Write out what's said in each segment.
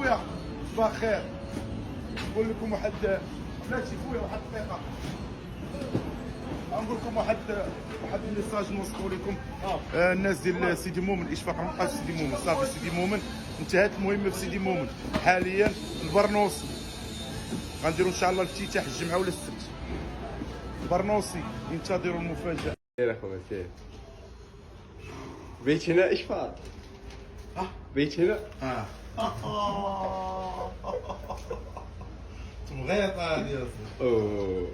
خويا صباح خير. نقول لكم واحد بلاتي خويا واحد الدقيقه، نقول لكم واحد الميساج نوصلوا لكم. الناس ديال سيدي مومن، اشفاق راه بقى سيدي مومن، صافي سيدي مومن انتهت المهمه في سيدي مومن. حاليا البرنوسي غنديروا ان شاء الله الافتتاح الجمعه ولا السبت. البرنوسي ينتظروا المفاجاه. سير اخويا سير. بيت هنا اشفاق. بيت هنا. تبغيط هادي يا صاحبي. اوه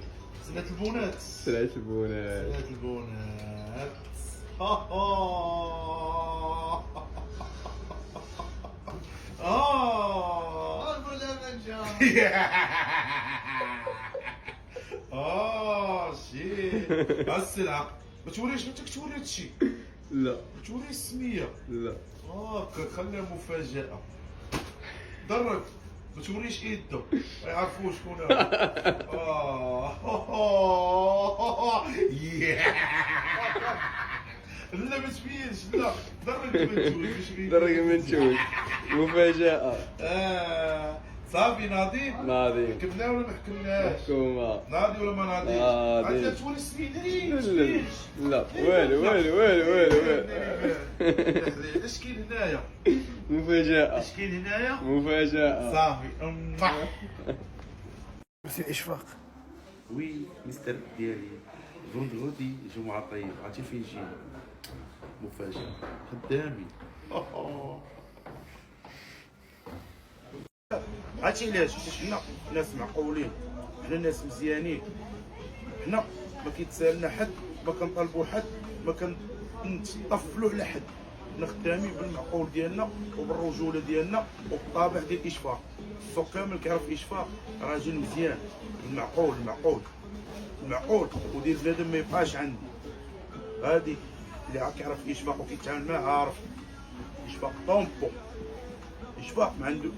سلات البونات. سلعة البونات. سلات البونات. شي السلعة ما توريش انت كتوري هادشي. لا ما توريش السمية. لا خليها مفاجأة. درك ما توريش يده ما يعرفوش شكون هذا. لا ما تبينش، لا درك ما تجوش. درك من تشوف مفاجأة. صافي ناضي. ناضي حكمنا ولا ما حكمناش؟ حكومة. ناضي ولا ما ناضيش؟ ناضي. عاد توري السميدري. لا والو والو والو والو. اش كاين هنايا؟ مفاجأة. اش كاين هنايا؟ مفاجأة. صافي سي اشفاق. وي مستر ديالي فوندغودي جمعة طيب، عرفتي فين جينا؟ مفاجأة خدامي. عرفتي علاش؟ حنا ناس معقولين، حنا ناس مزيانين، حنا ما كيتسالنا حد، ما كنطالبوا حد، ما كنطفلوا على حد، حنا خدامين بالمعقول ديالنا وبالرجوله ديالنا وبالطابع ديال اشفاق. السوق كامل كيعرف اشفاق راجل مزيان، المعقول المعقول ودير بنادم ما يبقاش عندي. هادي اللي كيعرف اشفاق وكيتعامل معاه عارف اشفاق طومبو. اشفاق ما عنده